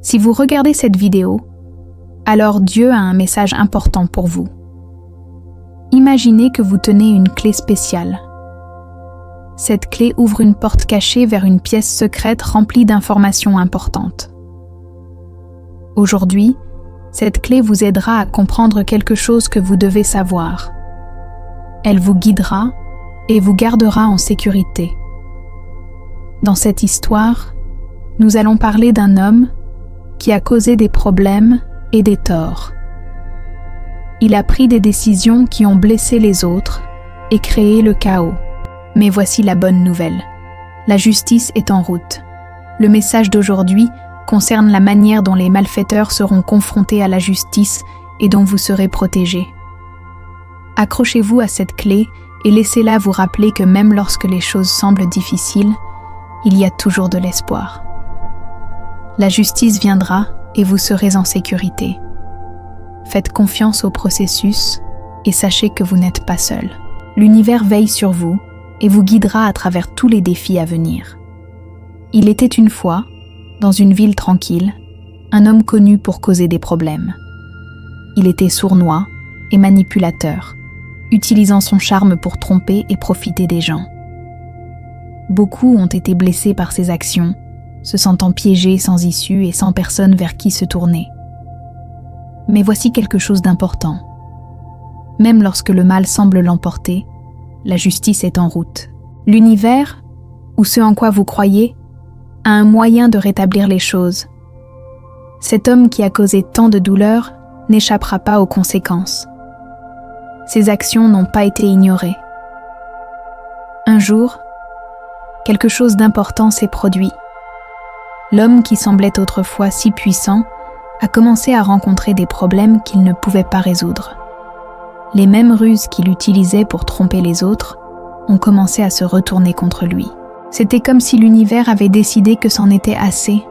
Si vous regardez cette vidéo, alors Dieu a un message important pour vous. Imaginez que vous tenez une clé spéciale. Cette clé ouvre une porte cachée vers une pièce secrète remplie d'informations importantes. Aujourd'hui, cette clé vous aidera à comprendre quelque chose que vous devez savoir. Elle vous guidera et vous gardera en sécurité. Dans cette histoire, nous allons parler d'un homme qui a causé des problèmes et des torts. Il a pris des décisions qui ont blessé les autres et créé le chaos. Mais voici la bonne nouvelle. La justice est en route. Le message d'aujourd'hui concerne la manière dont les malfaiteurs seront confrontés à la justice et dont vous serez protégés. Accrochez-vous à cette clé et laissez-la vous rappeler que même lorsque les choses semblent difficiles, il y a toujours de l'espoir. La justice viendra et vous serez en sécurité. Faites confiance au processus et sachez que vous n'êtes pas seul. L'univers veille sur vous et vous guidera à travers tous les défis à venir. Il était une fois, dans une ville tranquille, un homme connu pour causer des problèmes. Il était sournois et manipulateur, utilisant son charme pour tromper et profiter des gens. Beaucoup ont été blessés par ses actions, se sentant piégés sans issue et sans personne vers qui se tourner. Mais voici quelque chose d'important. Même lorsque le mal semble l'emporter, la justice est en route. L'univers, ou ce en quoi vous croyez, a un moyen de rétablir les choses. Cet homme qui a causé tant de douleur n'échappera pas aux conséquences. Ses actions n'ont pas été ignorées. Un jour, quelque chose d'important s'est produit. L'homme qui semblait autrefois si puissant a commencé à rencontrer des problèmes qu'il ne pouvait pas résoudre. Les mêmes ruses qu'il utilisait pour tromper les autres ont commencé à se retourner contre lui. C'était comme si l'univers avait décidé que c'en était assez.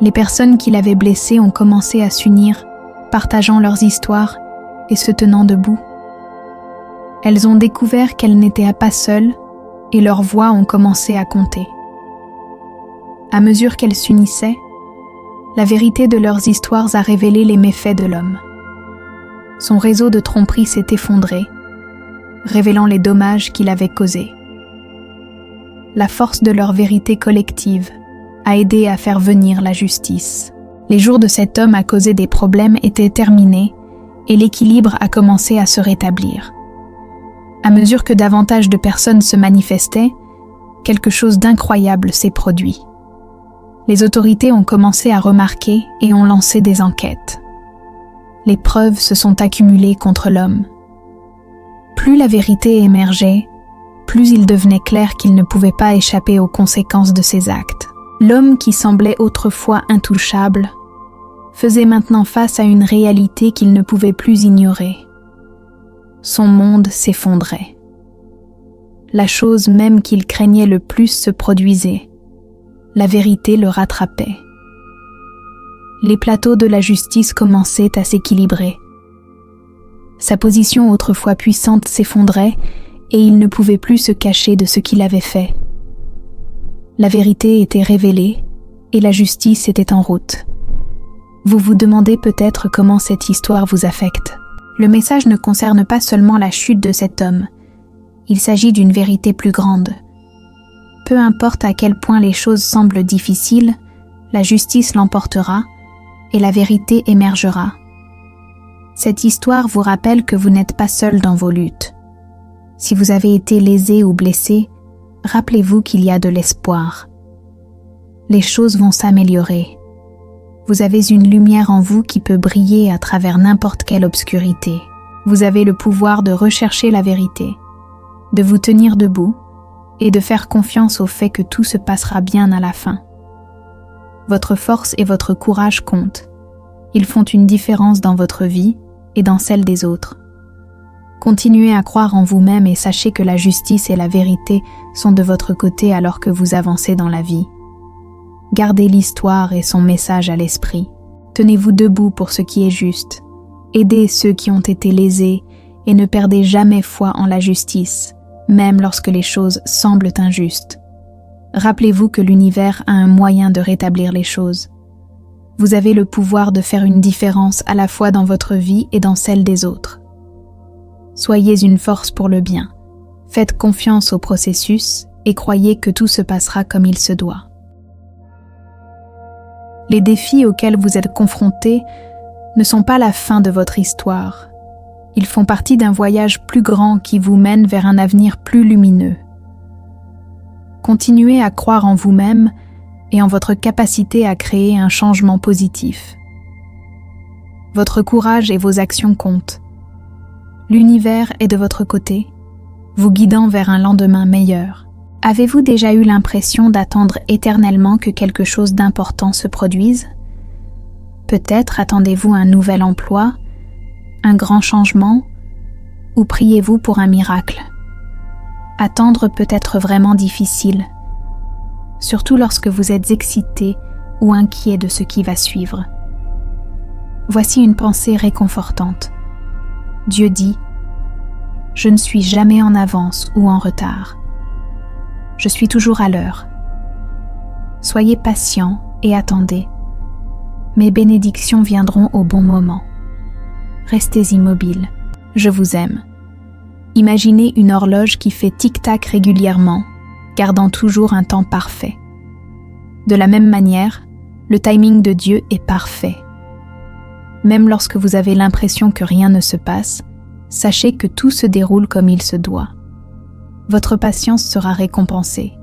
Les personnes qui l'avaient blessé ont commencé à s'unir, partageant leurs histoires et se tenant debout. Elles ont découvert qu'elles n'étaient pas seules et leurs voix ont commencé à compter. À mesure qu'elles s'unissaient, la vérité de leurs histoires a révélé les méfaits de l'homme. Son réseau de tromperie s'est effondré, révélant les dommages qu'il avait causés. La force de leur vérité collective a aidé à faire venir la justice. Les jours de cet homme à causer des problèmes étaient terminés et l'équilibre a commencé à se rétablir. À mesure que davantage de personnes se manifestaient, quelque chose d'incroyable s'est produit. Les autorités ont commencé à remarquer et ont lancé des enquêtes. Les preuves se sont accumulées contre l'homme. Plus la vérité émergeait, plus il devenait clair qu'il ne pouvait pas échapper aux conséquences de ses actes. L'homme qui semblait autrefois intouchable faisait maintenant face à une réalité qu'il ne pouvait plus ignorer. Son monde s'effondrait. La chose même qu'il craignait le plus se produisait. La vérité le rattrapait. Les plateaux de la justice commençaient à s'équilibrer. Sa position autrefois puissante s'effondrait et il ne pouvait plus se cacher de ce qu'il avait fait. La vérité était révélée et la justice était en route. Vous vous demandez peut-être comment cette histoire vous affecte. Le message ne concerne pas seulement la chute de cet homme. Il s'agit d'une vérité plus grande. Peu importe à quel point les choses semblent difficiles, la justice l'emportera et la vérité émergera. Cette histoire vous rappelle que vous n'êtes pas seul dans vos luttes. Si vous avez été lésé ou blessé, rappelez-vous qu'il y a de l'espoir. Les choses vont s'améliorer. Vous avez une lumière en vous qui peut briller à travers n'importe quelle obscurité. Vous avez le pouvoir de rechercher la vérité, de vous tenir debout et de faire confiance au fait que tout se passera bien à la fin. Votre force et votre courage comptent. Ils font une différence dans votre vie et dans celle des autres. Continuez à croire en vous-même et sachez que la justice et la vérité sont de votre côté alors que vous avancez dans la vie. Gardez l'histoire et son message à l'esprit. Tenez-vous debout pour ce qui est juste. Aidez ceux qui ont été lésés et ne perdez jamais foi en la justice, même lorsque les choses semblent injustes. Rappelez-vous que l'univers a un moyen de rétablir les choses. Vous avez le pouvoir de faire une différence à la fois dans votre vie et dans celle des autres. Soyez une force pour le bien. Faites confiance au processus et croyez que tout se passera comme il se doit. Les défis auxquels vous êtes confrontés ne sont pas la fin de votre histoire. Ils font partie d'un voyage plus grand qui vous mène vers un avenir plus lumineux. Continuez à croire en vous-même et en votre capacité à créer un changement positif. Votre courage et vos actions comptent. L'univers est de votre côté, vous guidant vers un lendemain meilleur. Avez-vous déjà eu l'impression d'attendre éternellement que quelque chose d'important se produise? Peut-être attendez-vous un nouvel emploi, un grand changement, ou priez-vous pour un miracle? Attendre peut être vraiment difficile, surtout lorsque vous êtes excité ou inquiet de ce qui va suivre. Voici une pensée réconfortante. Dieu dit « Je ne suis jamais en avance ou en retard. Je suis toujours à l'heure. Soyez patient et attendez. Mes bénédictions viendront au bon moment. Restez immobile. Je vous aime. » Imaginez une horloge qui fait tic-tac régulièrement, gardant toujours un temps parfait. De la même manière, le timing de Dieu est parfait. Même lorsque vous avez l'impression que rien ne se passe, sachez que tout se déroule comme il se doit. Votre patience sera récompensée.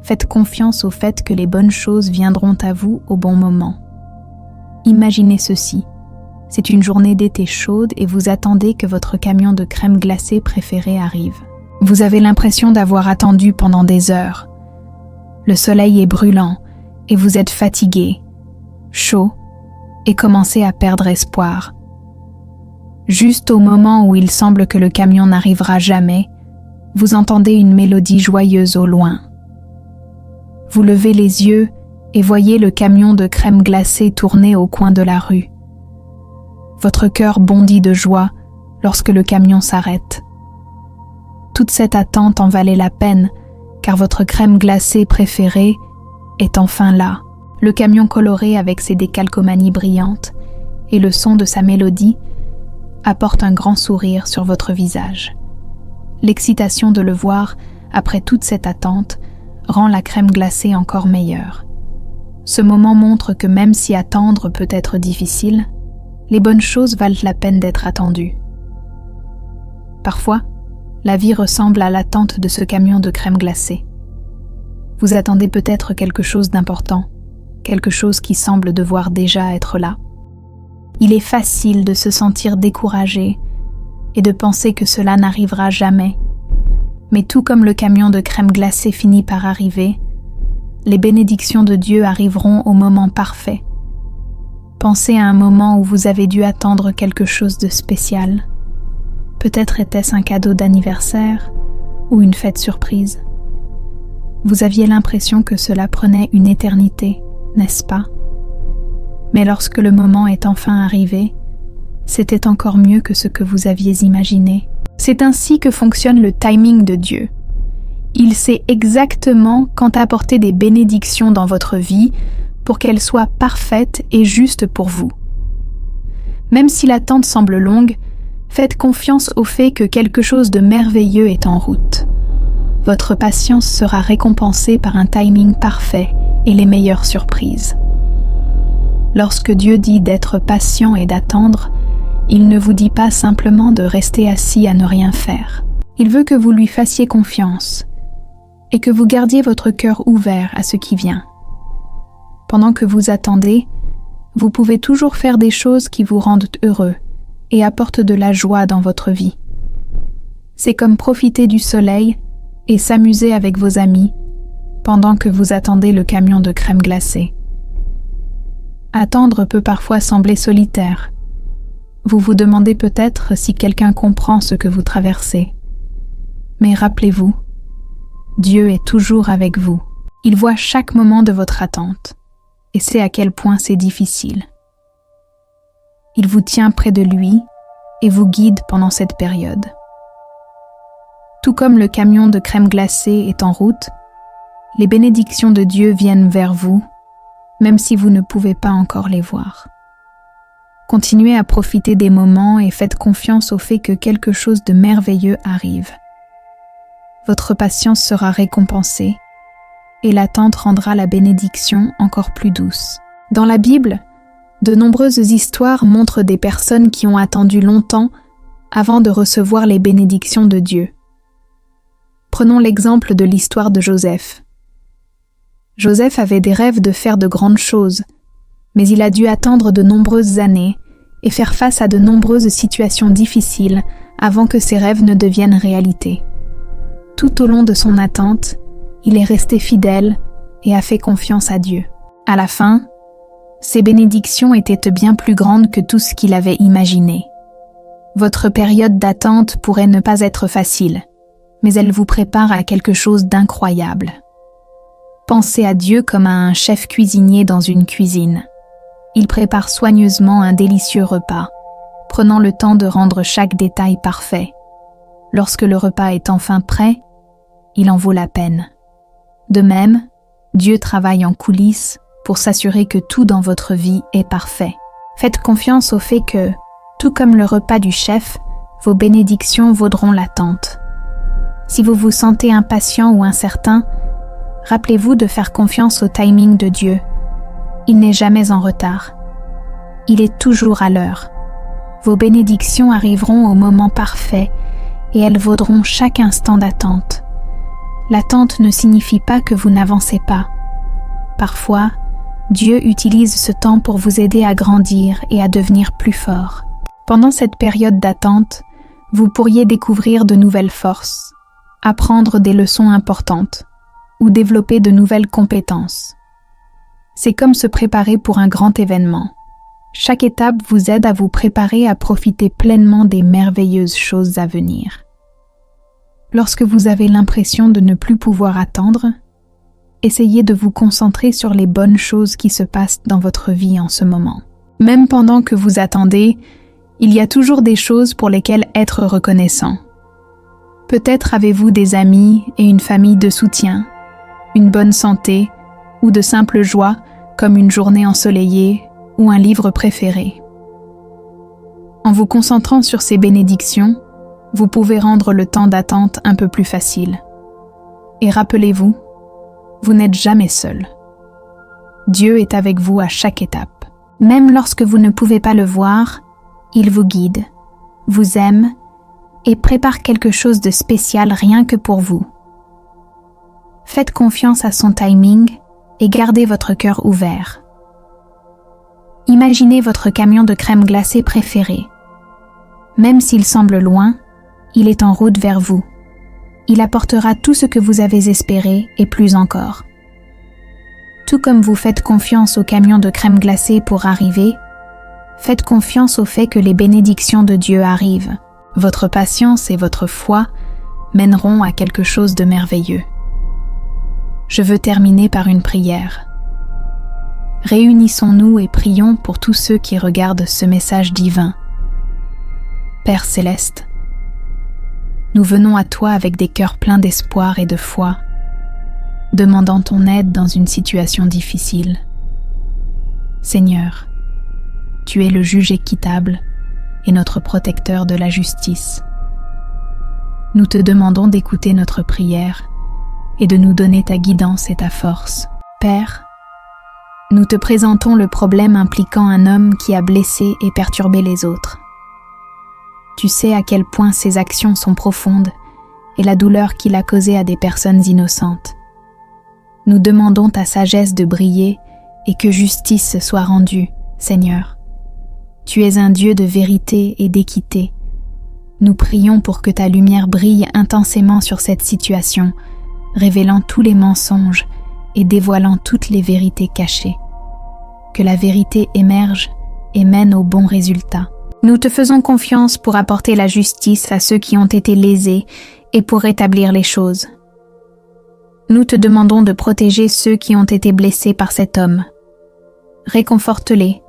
Faites confiance au fait que les bonnes choses viendront à vous au bon moment. Imaginez ceci. C'est une journée d'été chaude et vous attendez que votre camion de crème glacée préféré arrive. Vous avez l'impression d'avoir attendu pendant des heures. Le soleil est brûlant et vous êtes fatigué, chaud et commencez à perdre espoir. Juste au moment où il semble que le camion n'arrivera jamais, vous entendez une mélodie joyeuse au loin. Vous levez les yeux et voyez le camion de crème glacée tourner au coin de la rue. Votre cœur bondit de joie lorsque le camion s'arrête. Toute cette attente en valait la peine, car votre crème glacée préférée est enfin là. Le camion coloré avec ses décalcomanies brillantes et le son de sa mélodie apporte un grand sourire sur votre visage. L'excitation de le voir après toute cette attente rend la crème glacée encore meilleure. Ce moment montre que même si attendre peut être difficile, les bonnes choses valent la peine d'être attendues. Parfois, la vie ressemble à l'attente de ce camion de crème glacée. Vous attendez peut-être quelque chose d'important, quelque chose qui semble devoir déjà être là. Il est facile de se sentir découragé et de penser que cela n'arrivera jamais. Mais tout comme le camion de crème glacée finit par arriver, les bénédictions de Dieu arriveront au moment parfait. Pensez à un moment où vous avez dû attendre quelque chose de spécial. Peut-être était-ce un cadeau d'anniversaire ou une fête surprise. Vous aviez l'impression que cela prenait une éternité, n'est-ce pas? Mais lorsque le moment est enfin arrivé, c'était encore mieux que ce que vous aviez imaginé. C'est ainsi que fonctionne le timing de Dieu. Il sait exactement quand apporter des bénédictions dans votre vie pour qu'elles soient parfaites et justes pour vous. Même si l'attente semble longue, faites confiance au fait que quelque chose de merveilleux est en route. Votre patience sera récompensée par un timing parfait et les meilleures surprises. Lorsque Dieu dit d'être patient et d'attendre, il ne vous dit pas simplement de rester assis à ne rien faire. Il veut que vous lui fassiez confiance et que vous gardiez votre cœur ouvert à ce qui vient. Pendant que vous attendez, vous pouvez toujours faire des choses qui vous rendent heureux et apportent de la joie dans votre vie. C'est comme profiter du soleil et s'amuser avec vos amis pendant que vous attendez le camion de crème glacée. Attendre peut parfois sembler solitaire. Vous vous demandez peut-être si quelqu'un comprend ce que vous traversez. Mais rappelez-vous, Dieu est toujours avec vous. Il voit chaque moment de votre attente et sait à quel point c'est difficile. Il vous tient près de lui et vous guide pendant cette période. Tout comme le camion de crème glacée est en route, les bénédictions de Dieu viennent vers vous, même si vous ne pouvez pas encore les voir. Continuez à profiter des moments et faites confiance au fait que quelque chose de merveilleux arrive. Votre patience sera récompensée et l'attente rendra la bénédiction encore plus douce. Dans la Bible, de nombreuses histoires montrent des personnes qui ont attendu longtemps avant de recevoir les bénédictions de Dieu. Prenons l'exemple de l'histoire de Joseph. Joseph avait des rêves de faire de grandes choses, mais il a dû attendre de nombreuses années et faire face à de nombreuses situations difficiles avant que ses rêves ne deviennent réalité. Tout au long de son attente, il est resté fidèle et a fait confiance à Dieu. À la fin, ses bénédictions étaient bien plus grandes que tout ce qu'il avait imaginé. Votre période d'attente pourrait ne pas être facile, mais elle vous prépare à quelque chose d'incroyable. Pensez à Dieu comme à un chef cuisinier dans une cuisine. Il prépare soigneusement un délicieux repas, prenant le temps de rendre chaque détail parfait. Lorsque le repas est enfin prêt, il en vaut la peine. De même, Dieu travaille en coulisses pour s'assurer que tout dans votre vie est parfait. Faites confiance au fait que, tout comme le repas du chef, vos bénédictions vaudront l'attente. Si vous vous sentez impatient ou incertain, rappelez-vous de faire confiance au timing de Dieu. Il n'est jamais en retard. Il est toujours à l'heure. Vos bénédictions arriveront au moment parfait et elles vaudront chaque instant d'attente. L'attente ne signifie pas que vous n'avancez pas. Parfois, Dieu utilise ce temps pour vous aider à grandir et à devenir plus fort. Pendant cette période d'attente, vous pourriez découvrir de nouvelles forces, apprendre des leçons importantes ou développer de nouvelles compétences. C'est comme se préparer pour un grand événement. Chaque étape vous aide à vous préparer à profiter pleinement des merveilleuses choses à venir. Lorsque vous avez l'impression de ne plus pouvoir attendre, essayez de vous concentrer sur les bonnes choses qui se passent dans votre vie en ce moment. Même pendant que vous attendez, il y a toujours des choses pour lesquelles être reconnaissant. Peut-être avez-vous des amis et une famille de soutien, une bonne santé ou de simples joies comme une journée ensoleillée ou un livre préféré. En vous concentrant sur ces bénédictions, vous pouvez rendre le temps d'attente un peu plus facile. Et rappelez-vous, vous n'êtes jamais seul. Dieu est avec vous à chaque étape. Même lorsque vous ne pouvez pas le voir, il vous guide, vous aime et prépare quelque chose de spécial rien que pour vous. Faites confiance à son timing et gardez votre cœur ouvert. Imaginez votre camion de crème glacée préféré. Même s'il semble loin, il est en route vers vous. Il apportera tout ce que vous avez espéré et plus encore. Tout comme vous faites confiance au camion de crème glacée pour arriver, faites confiance au fait que les bénédictions de Dieu arrivent. Votre patience et votre foi mèneront à quelque chose de merveilleux. Je veux terminer par une prière. Réunissons-nous et prions pour tous ceux qui regardent ce message divin. Père céleste, nous venons à toi avec des cœurs pleins d'espoir et de foi, demandant ton aide dans une situation difficile. Seigneur, tu es le juge équitable et notre protecteur de la justice. Nous te demandons d'écouter notre prière et de nous donner ta guidance et ta force. Père, nous te présentons le problème impliquant un homme qui a blessé et perturbé les autres. Tu sais à quel point ses actions sont profondes et la douleur qu'il a causée à des personnes innocentes. Nous demandons ta sagesse de briller et que justice soit rendue, Seigneur. Tu es un Dieu de vérité et d'équité. Nous prions pour que ta lumière brille intensément sur cette situation, révélant tous les mensonges et dévoilant toutes les vérités cachées. Que la vérité émerge et mène au bon résultat. Nous te faisons confiance pour apporter la justice à ceux qui ont été lésés et pour rétablir les choses. Nous te demandons de protéger ceux qui ont été blessés par cet homme. Réconforte-les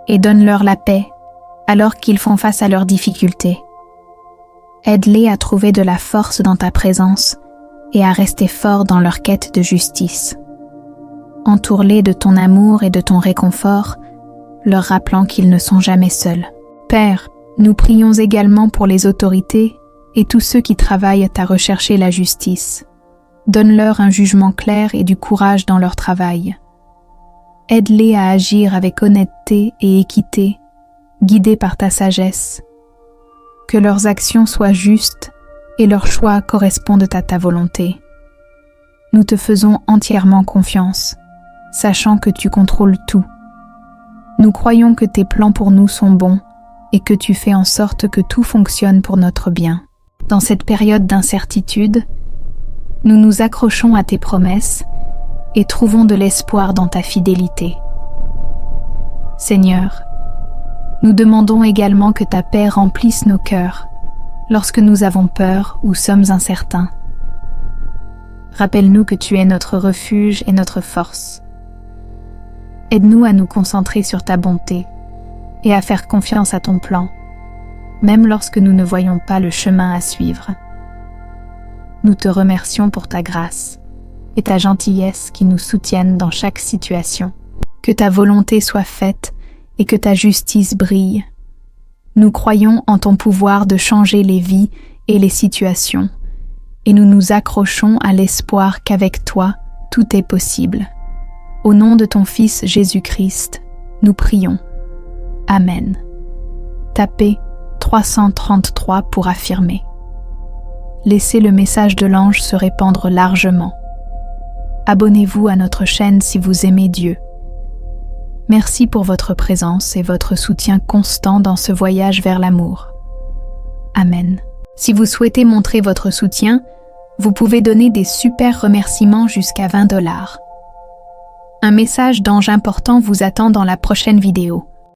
et donne-leur la paix alors qu'ils font face à leurs difficultés. Aide-les à trouver de la force dans ta présence et à rester forts dans leur quête de justice. Entoure-les de ton amour et de ton réconfort, leur rappelant qu'ils ne sont jamais seuls. Père, nous prions également pour les autorités et tous ceux qui travaillent à rechercher la justice. Donne-leur un jugement clair et du courage dans leur travail. Aide-les à agir avec honnêteté et équité, guidés par ta sagesse. Que leurs actions soient justes et leurs choix correspondent à ta volonté. Nous te faisons entièrement confiance, sachant que tu contrôles tout. Nous croyons que tes plans pour nous sont bons et que tu fais en sorte que tout fonctionne pour notre bien. Dans cette période d'incertitude, nous nous accrochons à tes promesses et trouvons de l'espoir dans ta fidélité. Seigneur, nous demandons également que ta paix remplisse nos cœurs lorsque nous avons peur ou sommes incertains. Rappelle-nous que tu es notre refuge et notre force. Aide-nous à nous concentrer sur ta bonté et à faire confiance à ton plan, même lorsque nous ne voyons pas le chemin à suivre. Nous te remercions pour ta grâce et ta gentillesse qui nous soutiennent dans chaque situation. Que ta volonté soit faite et que ta justice brille. Nous croyons en ton pouvoir de changer les vies et les situations, et nous nous accrochons à l'espoir qu'avec toi, tout est possible. Au nom de ton Fils Jésus-Christ, nous prions. Amen. Tapez 333 pour affirmer. Laissez le message de l'ange se répandre largement. Abonnez-vous à notre chaîne si vous aimez Dieu. Merci pour votre présence et votre soutien constant dans ce voyage vers l'amour. Amen. Si vous souhaitez montrer votre soutien, vous pouvez donner des super remerciements jusqu'à $20. Un message d'ange important vous attend dans la prochaine vidéo.